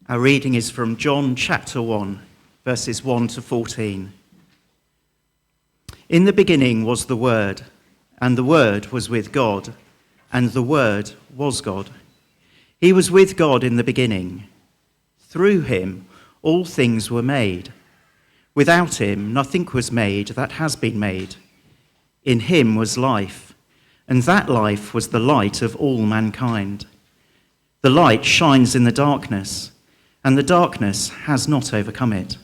Our reading is from John chapter 1, verses 1 to 14. In the beginning was the Word, and the Word was with God, and the Word was God. He was with God in the beginning. Through him all things were made. Without him nothing was made that has been made. In him was life, and that life was the light of all mankind. The light shines in the darkness, and the darkness has not overcome it.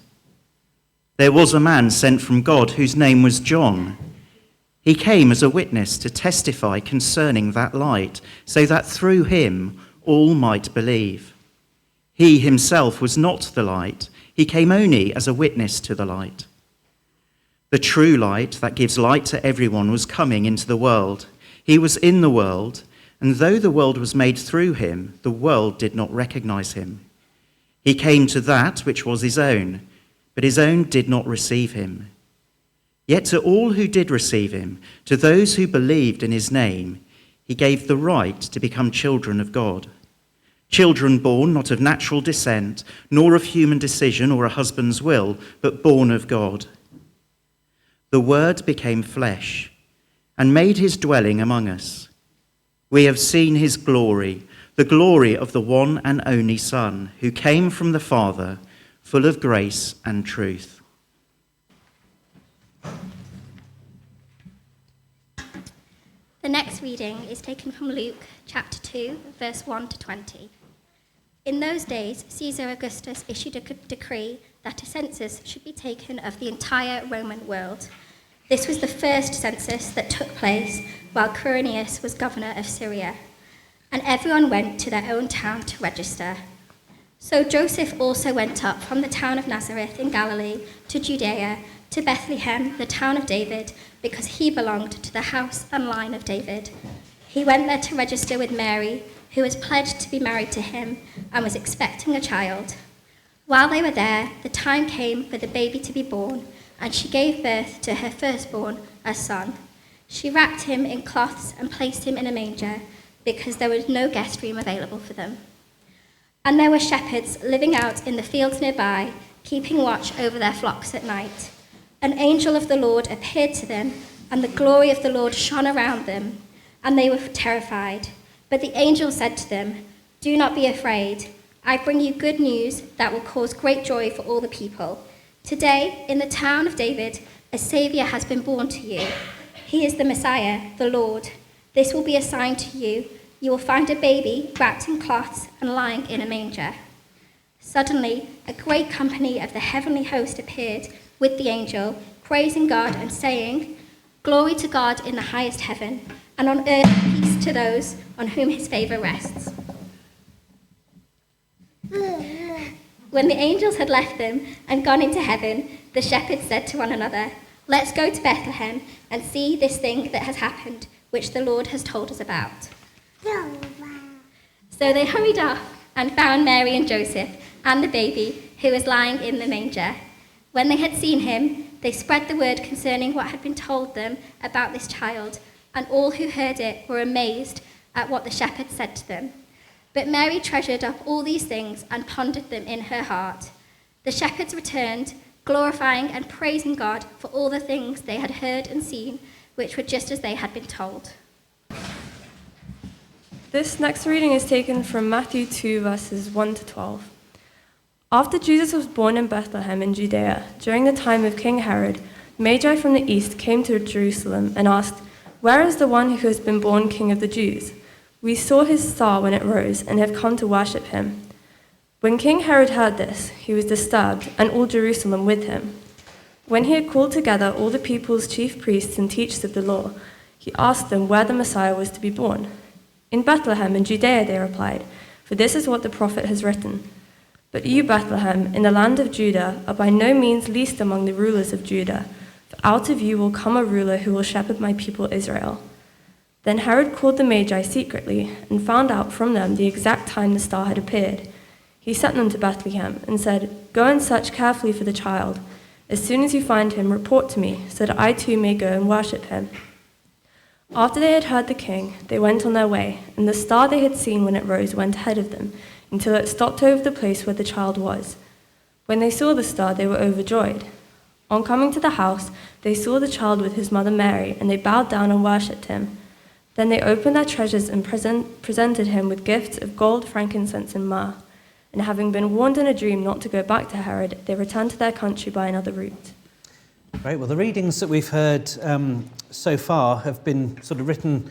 There was a man sent from God whose name was John. He came as a witness to testify concerning that light, so that through him all might believe. He himself was not the light. He came only as a witness to the light. The true light that gives light to everyone was coming into the world. He was in the world, and though the world was made through him, the world did not recognize him. He came to that which was his own, but his own did not receive him. Yet to all who did receive him, to those who believed in his name, he gave the right to become children of God. Children born not of natural descent, nor of human decision or a husband's will, but born of God. The Word became flesh and made his dwelling among us. We have seen his glory, the glory of the one and only Son, who came from the Father, full of grace and truth. The next reading is taken from Luke chapter 2, verse 1 to 20. In those days, Caesar Augustus issued a decree that a census should be taken of the entire Roman world. This was the first census that took place while Quirinius was governor of Syria, and everyone went to their own town to register. So Joseph also went up from the town of Nazareth in Galilee to Judea, to Bethlehem, the town of David, because he belonged to the house and line of David. He went there to register with Mary, who was pledged to be married to him and was expecting a child. While they were there, the time came for the baby to be born, and she gave birth to her firstborn, a son. She wrapped him in cloths and placed him in a manger, because there was no guest room available for them. And there were shepherds living out in the fields nearby, keeping watch over their flocks at night. An angel of the Lord appeared to them, and the glory of the Lord shone around them, and they were terrified. But the angel said to them, "Do not be afraid. I bring you good news that will cause great joy for all the people. Today, in the town of David, a Savior has been born to you. He is the Messiah, the Lord. This will be a sign to you. You will find a baby wrapped in cloths and lying in a manger." Suddenly, a great company of the heavenly host appeared with the angel, praising God and saying, "Glory to God in the highest heaven, and on earth peace to those on whom his favor rests." When the angels had left them and gone into heaven, the shepherds said to one another, "Let's go to Bethlehem and see this thing that has happened, which the Lord has told us about." So they hurried off and found Mary and Joseph and the baby who was lying in the manger. When they had seen him, they spread the word concerning what had been told them about this child, and all who heard it were amazed at what the shepherds said to them. But Mary treasured up all these things and pondered them in her heart. The shepherds returned, glorifying and praising God for all the things they had heard and seen, which were just as they had been told. This next reading is taken from Matthew 2, verses 1 to 12. After Jesus was born in Bethlehem in Judea, during the time of King Herod, Magi from the east came to Jerusalem and asked, "Where is the one who has been born King of the Jews? We saw his star when it rose and have come to worship him." When King Herod heard this, he was disturbed, and all Jerusalem with him. When he had called together all the people's chief priests and teachers of the law, he asked them where the Messiah was to be born. "In Bethlehem in Judea," they replied, "for this is what the prophet has written. But you, Bethlehem, in the land of Judah, are by no means least among the rulers of Judah, for out of you will come a ruler who will shepherd my people Israel." Then Herod called the Magi secretly and found out from them the exact time the star had appeared. He sent them to Bethlehem and said, "Go and search carefully for the child. As soon as you find him, report to me, so that I too may go and worship him." After they had heard the king, they went on their way, and the star they had seen when it rose went ahead of them, until it stopped over the place where the child was. When they saw the star, they were overjoyed. On coming to the house, they saw the child with his mother Mary, and they bowed down and worshipped him. Then they opened their treasures and presented him with gifts of gold, frankincense, and myrrh. And having been warned in a dream not to go back to Herod, they returned to their country by another route. Great. Well, the readings that we've heard so far have been sort of written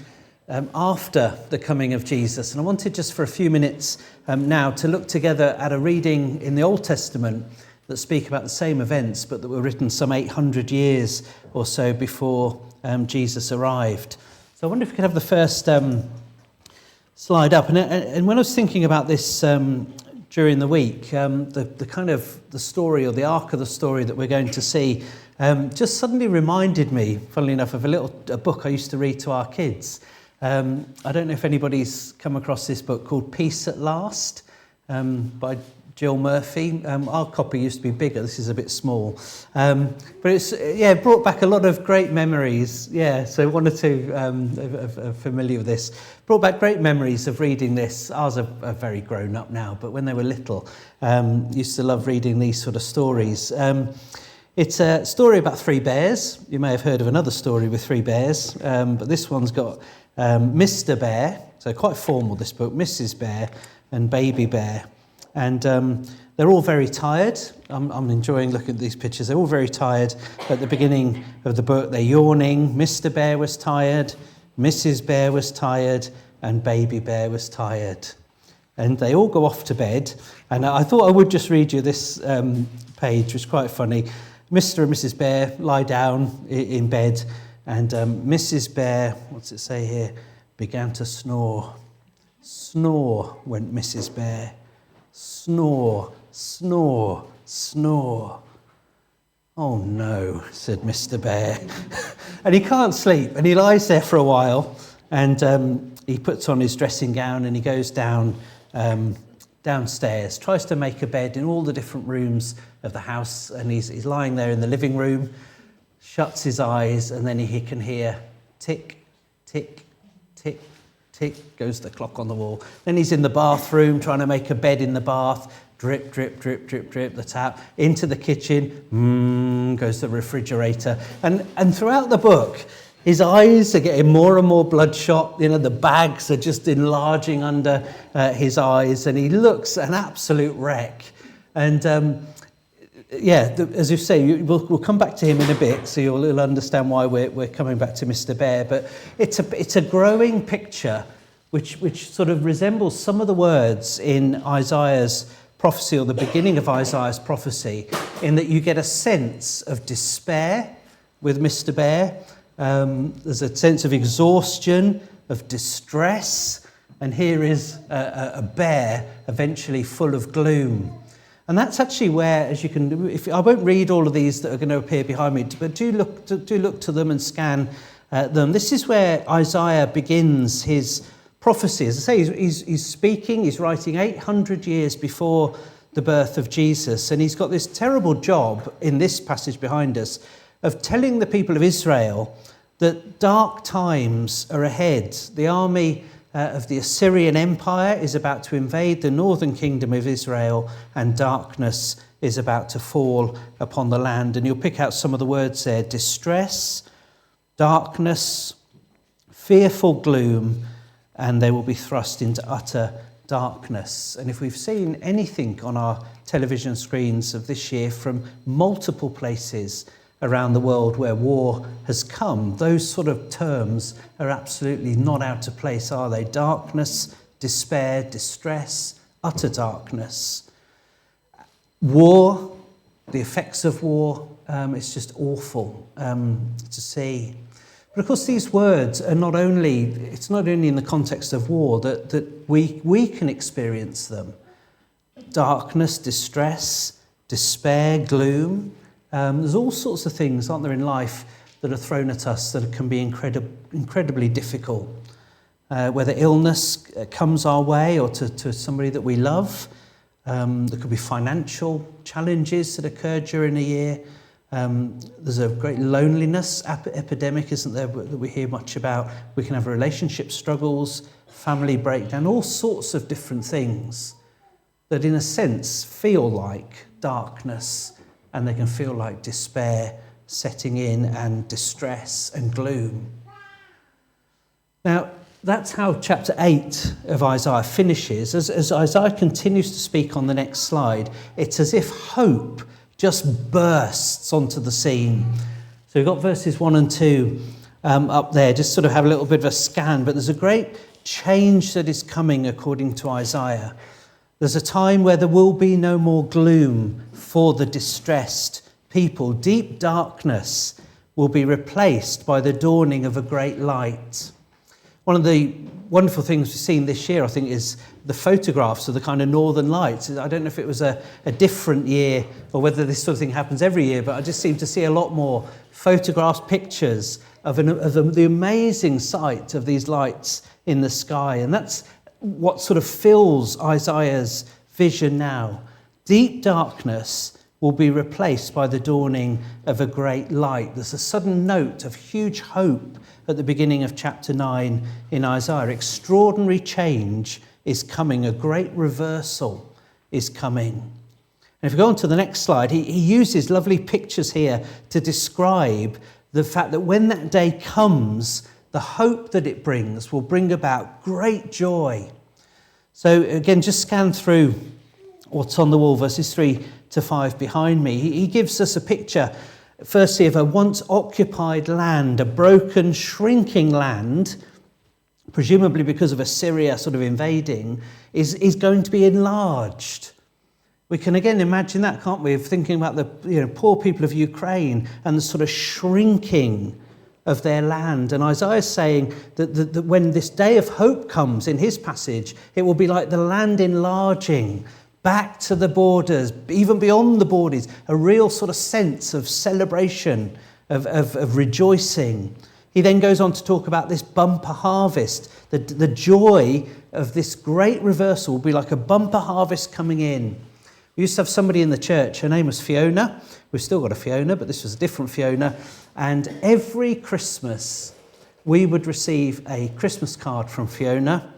after the coming of Jesus. And I wanted just for a few minutes now to look together at a reading in the Old Testament that speak about the same events, but that were written some 800 years or so before Jesus arrived. So I wonder if we could have the first slide up. And when I was thinking about this during the week, the kind of the story or the arc of the story that we're going to see just suddenly reminded me, funnily enough, of a book I used to read to our kids. I don't know if anybody's come across this book called Peace at Last by Jill Murphy. Our copy used to be bigger. This is a bit small. But it's brought back a lot of great memories. Yeah, so one or two are familiar with this. Brought back great memories of reading this. Ours are very grown up now, but when they were little, used to love reading these sort of stories. It's a story about three bears. You may have heard of another story with three bears, but this one's got Mr. Bear, so quite formal this book, Mrs. Bear and Baby Bear. And they're all very tired. I'm enjoying looking at these pictures. They're all very tired. At the beginning of the book, they're yawning. Mr. Bear was tired, Mrs. Bear was tired, and Baby Bear was tired. And they all go off to bed. And I thought I would just read you this page, which is quite funny. Mr. and Mrs. Bear lie down in bed, and Mrs. Bear, what's it say here, began to snore. Snore, went Mrs. Bear. Snore, snore, snore. Oh no, said Mr. Bear. And he can't sleep, and he lies there for a while, and he puts on his dressing gown and he goes downstairs, tries to make a bed in all the different rooms of the house, and he's lying there in the living room, shuts his eyes, and then he can hear tick, tick, tick, tick, goes the clock on the wall. Then he's in the bathroom trying to make a bed in the bath, drip, drip, drip, drip, drip, the tap, into the kitchen, goes the refrigerator. And throughout the book, his eyes are getting more and more bloodshot. You know, the bags are just enlarging under his eyes, and he looks an absolute wreck. And as you say, we'll come back to him in a bit, so you'll understand why we're coming back to Mr. Bear. But it's a growing picture, which sort of resembles some of the words in Isaiah's prophecy, or the beginning of Isaiah's prophecy, in that you get a sense of despair with Mr. Bear. There's a sense of exhaustion, of distress, and here is a bear eventually full of gloom. And that's actually where, as you can, I won't read all of these that are going to appear behind me, but do look to them and scan them. This is where Isaiah begins his prophecy. As I say, he's speaking, he's writing 800 years before the birth of Jesus, and he's got this terrible job in this passage behind us of telling the people of Israel that dark times are ahead. The army of the Assyrian Empire is about to invade the northern kingdom of Israel, and darkness is about to fall upon the land. And you'll pick out some of the words there: distress, darkness, fearful gloom, and they will be thrust into utter darkness. And if we've seen anything on our television screens of this year from multiple places around the world where war has come, those sort of terms are absolutely not out of place, are they? Darkness, despair, distress, utter darkness. War, the effects of war, it's just awful to see. But of course, these words are it's not only in the context of war that we can experience them. Darkness, distress, despair, gloom. There's all sorts of things, aren't there, in life that are thrown at us that can be incredibly difficult. Whether illness comes our way or to somebody that we love. There could be financial challenges that occur during a year. There's a great loneliness epidemic, isn't there, that we hear much about. We can have relationship struggles, family breakdown, all sorts of different things. that in a sense feel like darkness, and they can feel like despair setting in and distress and gloom. Now, that's how chapter 8 of Isaiah finishes. As Isaiah continues to speak on the next slide, it's as if hope just bursts onto the scene. So we've got verses 1 and 2 up there, just sort of have a little bit of a scan, but there's a great change that is coming according to Isaiah. There's a time where there will be no more gloom for the distressed people. Deep darkness will be replaced by the dawning of a great light. One of the wonderful things we've seen this year, I think, is the photographs of the kind of northern lights. I don't know if it was a different year or whether this sort of thing happens every year, but I just seem to see a lot more photographs, pictures of the amazing sight of these lights in the sky. And that's what sort of fills Isaiah's vision now. Deep darkness will be replaced by the dawning of a great light. There's a sudden note of huge hope at the beginning of chapter 9 in Isaiah. Extraordinary change is coming. A great reversal is coming. And if we go on to the next slide, he uses lovely pictures here to describe the fact that when that day comes, the hope that it brings will bring about great joy. So again, just scan through what's on the wall, verses 3 to 5 behind me. He gives us a picture, firstly, of a once occupied land, a broken, shrinking land, presumably because of Assyria sort of invading, is going to be enlarged. We can again imagine that, can't we, of thinking about the poor people of Ukraine and the sort of shrinking of their land. And Isaiah is saying that when this day of hope comes in his passage, it will be like the land enlarging back to the borders, even beyond the borders, a real sort of sense of celebration, of rejoicing. He then goes on to talk about this bumper harvest. The joy of this great reversal will be like a bumper harvest coming in. We used to have somebody in the church, her name was Fiona. We've still got a Fiona, but this was a different Fiona. And every Christmas, we would receive a Christmas card from Fiona.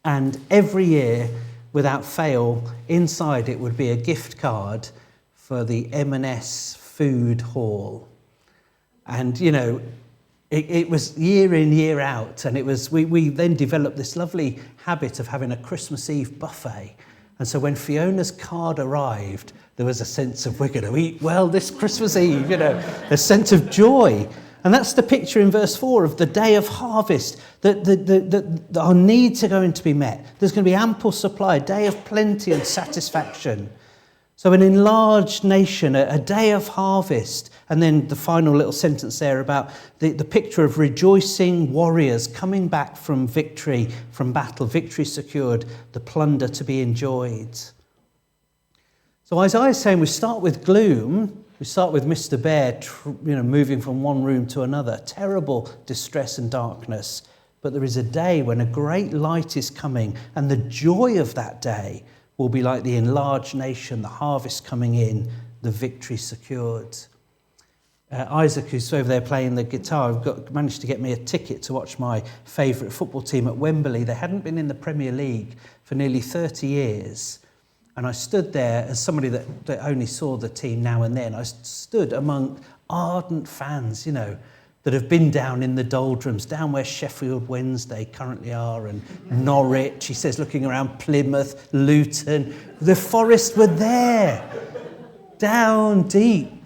And every year, without fail, inside it would be a gift card for the M&S food hall. And, it was year in, year out. And it was we then developed this lovely habit of having a Christmas Eve buffet. And so when Fiona's card arrived, there was a sense of, we're going to eat well this Christmas Eve, a sense of joy. And that's the picture in verse 4 of the day of harvest, that our needs are going to be met. There's going to be ample supply, a day of plenty and satisfaction. So an enlarged nation, a day of harvest. And then the final little sentence there about the picture of rejoicing warriors coming back from victory, from battle, victory secured, the plunder to be enjoyed. So Isaiah is saying we start with gloom. We start with Mr. Bear, moving from one room to another. Terrible distress and darkness. But there is a day when a great light is coming, and the joy of that day will be like the enlarged nation, the harvest coming in, the victory secured. Isaac, who's over there playing the guitar, managed to get me a ticket to watch my favourite football team at Wembley. They hadn't been in the Premier League for nearly 30 years. And I stood there as somebody that only saw the team now and then. I stood among ardent fans, that have been down in the doldrums, down where Sheffield Wednesday currently are, and Norwich, he says, looking around Plymouth, Luton. The Forest were there, down deep.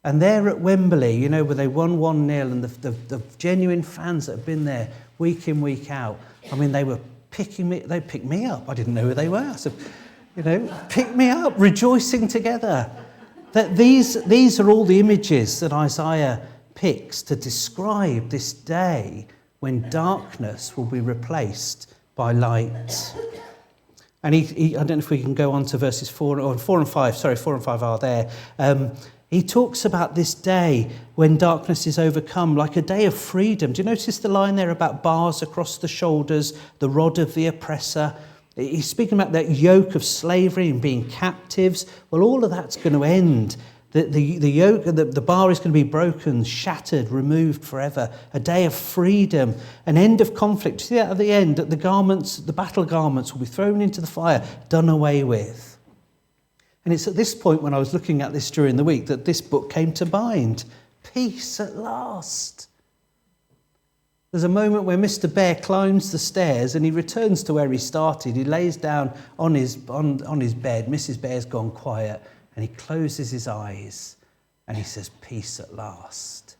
And there at Wembley, where they won 1-0, and the genuine fans that have been there week in, week out, they were picked me up. I didn't know who they were. I said, pick me up, rejoicing together. That these are all the images that Isaiah picks to describe this day when darkness will be replaced by light. And I don't know if we can go on to verses 4 and 5. Sorry, 4 and 5 are there. He talks about this day when darkness is overcome, like a day of freedom. Do you notice the line there about bars across the shoulders, the rod of the oppressor? He's speaking about that yoke of slavery and being captives. Well, all of that's going to end. The yoke, the bar is going to be broken, shattered, removed forever. A day of freedom, an end of conflict. See that at the end, the garments, the battle garments will be thrown into the fire, done away with. And it's at this point when I was looking at this during the week that this book came to mind. Peace at last. There's a moment where Mr. Bear climbs the stairs and he returns to where he started. He lays down on his bed. Mrs. Bear's gone quiet and he closes his eyes and he says, peace at last.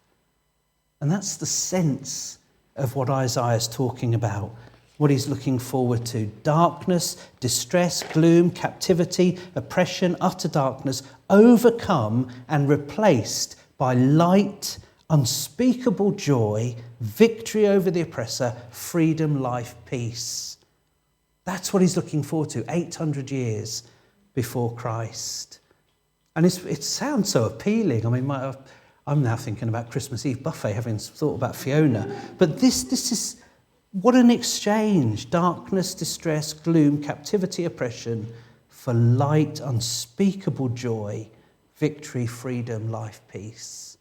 And that's the sense of what Isaiah's talking about, what he's looking forward to. Darkness, distress, gloom, captivity, oppression, utter darkness, overcome and replaced by light, unspeakable joy, victory over the oppressor, freedom, life, peace. That's what he's looking forward to, 800 years before Christ. And it sounds so appealing. I mean, I'm now thinking about Christmas Eve buffet, having thought about Fiona. But this is, what an exchange. Darkness, distress, gloom, captivity, oppression, for light, unspeakable joy, victory, freedom, life, peace.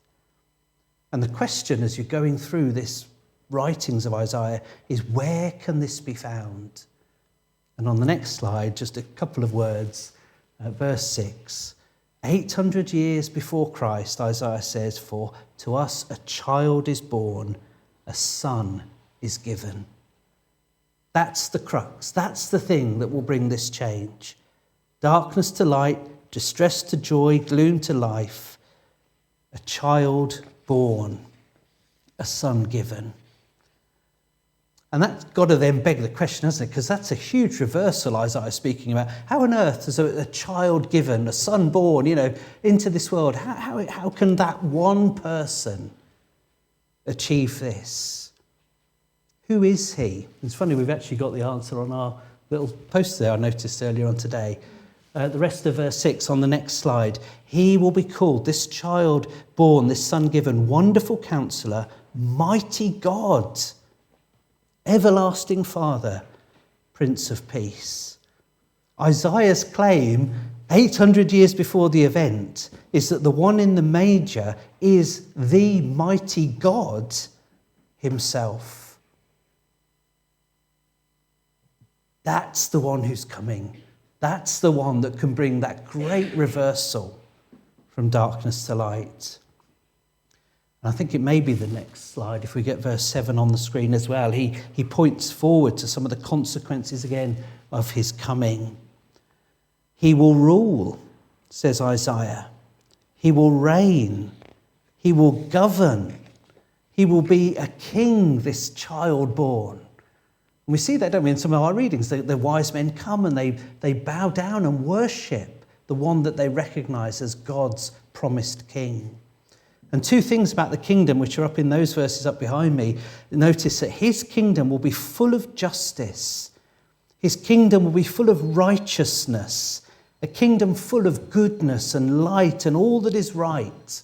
And the question as you're going through this writings of Isaiah is, where can this be found? And on the next slide, just a couple of words, verse 6. 800 years before Christ, Isaiah says, for to us a child is born, a son is given. That's the crux. That's the thing that will bring this change. Darkness to light, distress to joy, gloom to life. A child born, a son given. And that's got to then beg the question, hasn't it? Because that's a huge reversal Isaiah's speaking about. How on earth is a child given, a son born, into this world? How can that one person achieve this? Who is he? It's funny, we've actually got the answer on our little post there I noticed earlier on today. The rest of verse 6 on the next slide. He will be called, this child born, this son given, Wonderful Counselor, Mighty God, Everlasting Father, Prince of Peace. Isaiah's claim 800 years before the event is that the one in the manger is the mighty God himself. That's the one who's coming. That's the one that can bring that great reversal from darkness to light. And I think it may be the next slide, if we get verse 7 on the screen as well. He points forward to some of the consequences again of his coming. He will rule, says Isaiah. He will reign. He will govern. He will be a king, this child born. And we see that, don't we, in some of our readings. The wise men come and they bow down and worship the one that they recognize as God's promised king. And two things about the kingdom, which are up in those verses up behind me. Notice that his kingdom will be full of justice. His kingdom will be full of righteousness. A kingdom full of goodness and light and all that is right.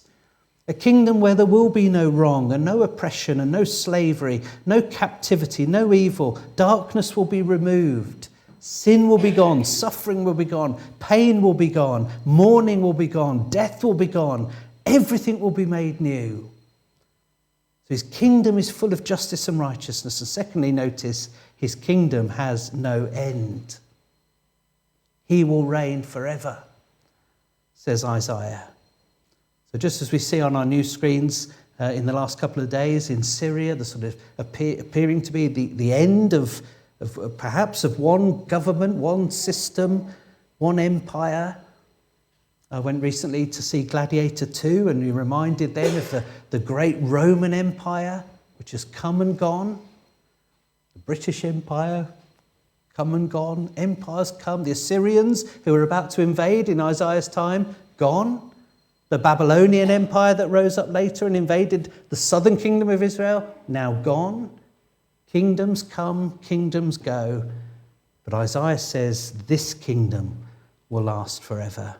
A kingdom where there will be no wrong and no oppression and no slavery, no captivity, no evil. Darkness will be removed. Sin will be gone. Suffering will be gone. Pain will be gone. Mourning will be gone. Death will be gone. Everything will be made new. So his kingdom is full of justice and righteousness. And secondly, notice his kingdom has no end. He will reign forever, says Isaiah. So just as we see on our news screens in the last couple of days in Syria, the sort of appearing to be the end of perhaps of one government, one system, one empire. I went recently to see Gladiator 2 and we reminded then of the great Roman Empire, which has come and gone. The British Empire, come and gone. Empires come. The Assyrians, who were about to invade in Isaiah's time, gone. The Babylonian Empire that rose up later and invaded the southern kingdom of Israel, now gone. Kingdoms come, kingdoms go. But Isaiah says this kingdom will last forever.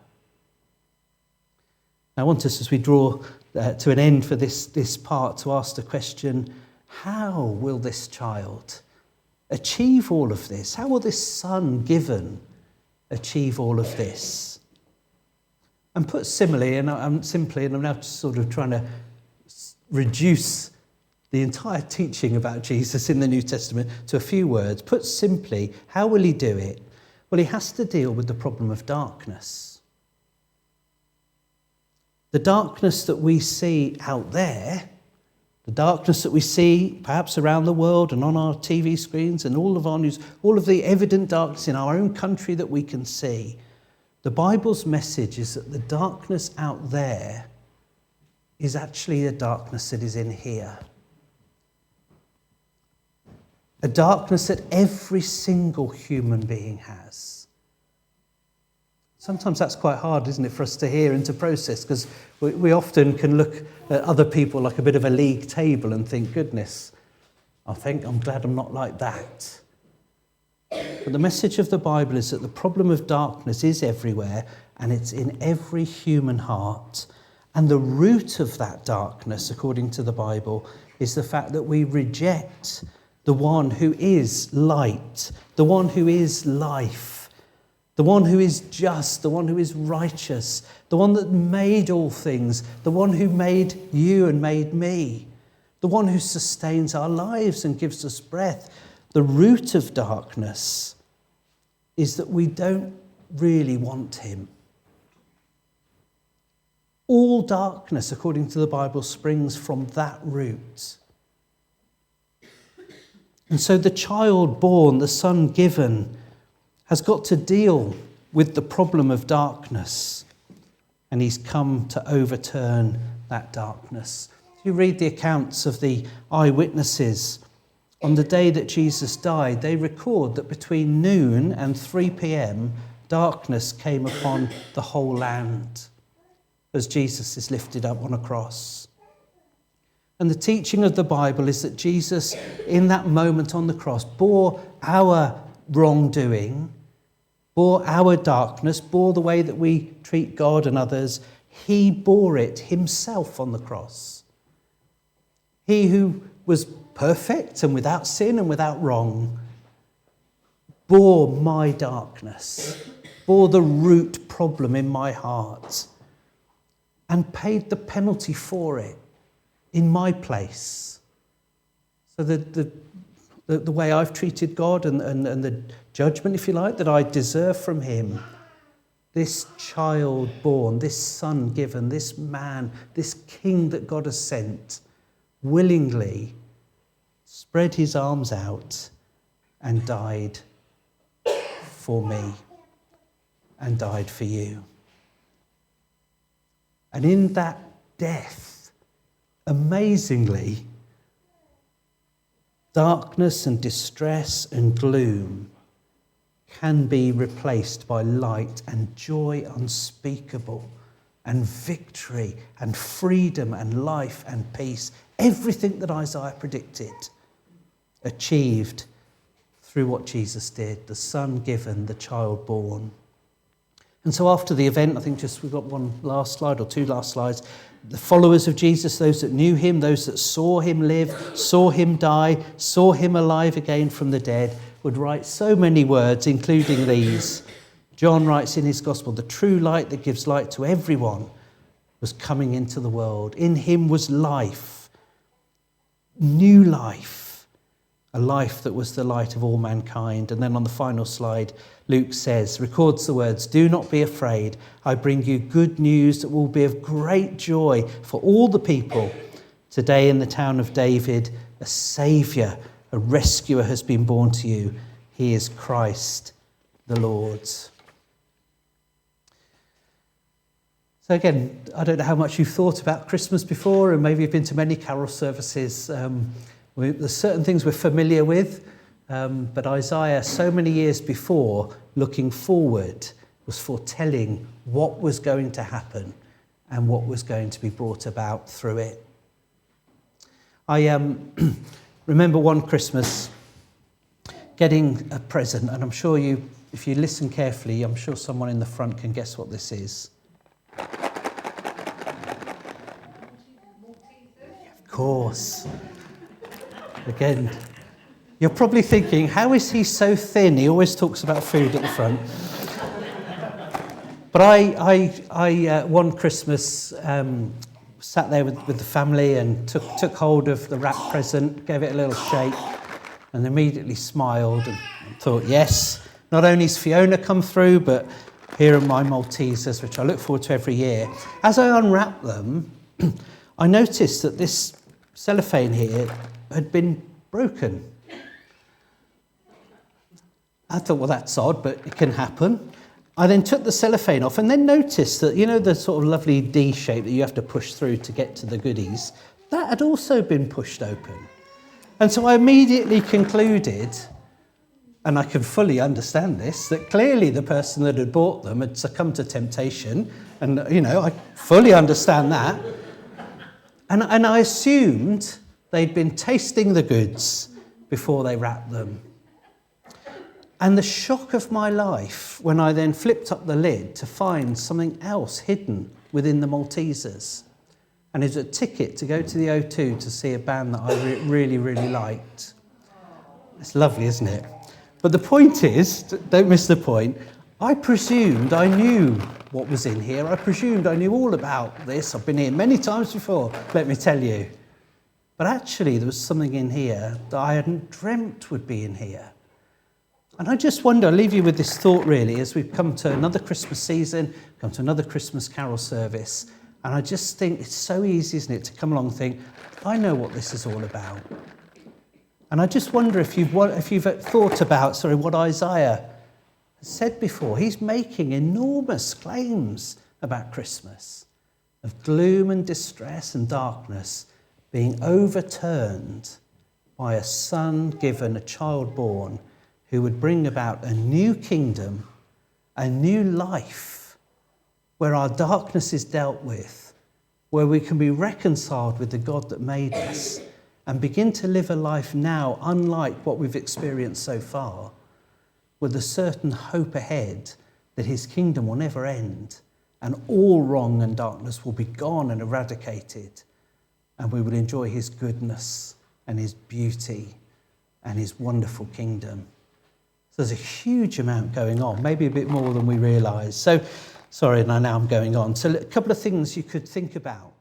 I want us, as we draw to an end for this part, to ask the question, how will this child achieve all of this? How will this son given achieve all of this? And put simply, and I'm now sort of trying to reduce the entire teaching about Jesus in the New Testament to a few words. Put simply, how will he do it? Well, he has to deal with the problem of darkness. The darkness that we see out there, the darkness that we see perhaps around the world and on our TV screens and all of our news, all of the evident darkness in our own country that we can see. The Bible's message is that the darkness out there is actually the darkness that is in here. A darkness that every single human being has. Sometimes that's quite hard, isn't it, for us to hear and to process, because we often can look at other people like a bit of a league table and think, goodness, I'm glad I'm not like that. But the message of the Bible is that the problem of darkness is everywhere, and it's in every human heart. And the root of that darkness, according to the Bible, is the fact that we reject the one who is light, the one who is life, the one who is just, the one who is righteous, the one that made all things, the one who made you and made me, the one who sustains our lives and gives us breath. The root of darkness is that we don't really want him. All darkness, according to the Bible, springs from that root. And so the child born, the son given, has got to deal with the problem of darkness. And he's come to overturn that darkness. If you read the accounts of the eyewitnesses, on the day that Jesus died, they record that between noon and 3 p.m, darkness came upon the whole land as Jesus is lifted up on a cross. And the teaching of the Bible is that Jesus, in that moment on the cross, bore our wrongdoing, bore our darkness, bore the way that we treat God and others. He bore it himself on the cross. He who was perfect and without sin and without wrong bore my darkness, bore the root problem in my heart, and paid the penalty for it in my place. So the way I've treated God and the judgment, if you like, that I deserve from him, this child born, this son given, this man, this king that God has sent, willingly spread his arms out and died for me and died for you. And in that death, amazingly, darkness and distress and gloom can be replaced by light and joy unspeakable and victory and freedom and life and peace. Everything that Isaiah predicted, achieved through what Jesus did, the son given, the child born. And so after the event, I think we've got one last slide or two last slides. The followers of Jesus, those that knew him, those that saw him live, saw him die, saw him alive again from the dead, would write so many words, including these. John writes in his gospel, the true light that gives light to everyone was coming into the world. In him was life, new life, a life that was the light of all mankind. And then on the final slide, Luke records the words, do not be afraid. I bring you good news that will be of great joy for all the people. Today in the town of David, a saviour, a rescuer has been born to you. He is Christ the Lord. So again, I don't know how much you've thought about Christmas before, and maybe you've been to many carol services. There's certain things we're familiar with, but Isaiah, so many years before, looking forward, was foretelling what was going to happen and what was going to be brought about through it. I remember one Christmas getting a present, and I'm sure if you listen carefully, I'm sure someone in the front can guess what this is. Of course. Again, you're probably thinking, how is he so thin? He always talks about food at the front. But I one Christmas sat there with the family and took hold of the wrapped present, gave it a little shake, and immediately smiled and thought, yes, not only has Fiona come through, but here are my Maltesers, which I look forward to every year. As I unwrapped them, I noticed that this cellophane here had been broken. I thought, well, that's odd, but it can happen. I then took the cellophane off and then noticed that, you know, the sort of lovely D shape that you have to push through to get to the goodies, that had also been pushed open. And so I immediately concluded, and I can fully understand this, that clearly the person that had bought them had succumbed to temptation. And, you know, I fully understand that. And I assumed they'd been tasting the goods before they wrapped them. And the shock of my life when I then flipped up the lid to find something else hidden within the Maltesers. And it was a ticket to go to the O2 to see a band that I really, really liked. It's lovely, isn't it? But the point is, don't miss the point, I presumed I knew what was in here. I presumed I knew all about this. I've been here many times before, let me tell you. But actually, there was something in here that I hadn't dreamt would be in here. And I just wonder, I'll leave you with this thought really, as we've come to another Christmas season, come to another Christmas carol service, and I just think it's so easy, isn't it, to come along and think, I know what this is all about. And I just wonder if you've thought about, what Isaiah has said before. He's making enormous claims about Christmas, of gloom and distress and darkness being overturned by a son given, a child born, who would bring about a new kingdom, a new life, where our darkness is dealt with, where we can be reconciled with the God that made us, and begin to live a life now unlike what we've experienced so far, with a certain hope ahead that his kingdom will never end, and all wrong and darkness will be gone and eradicated, and we will enjoy his goodness and his beauty and his wonderful kingdom. So there's a huge amount going on, maybe a bit more than we realise. So, sorry, now I'm going on. So a couple of things you could think about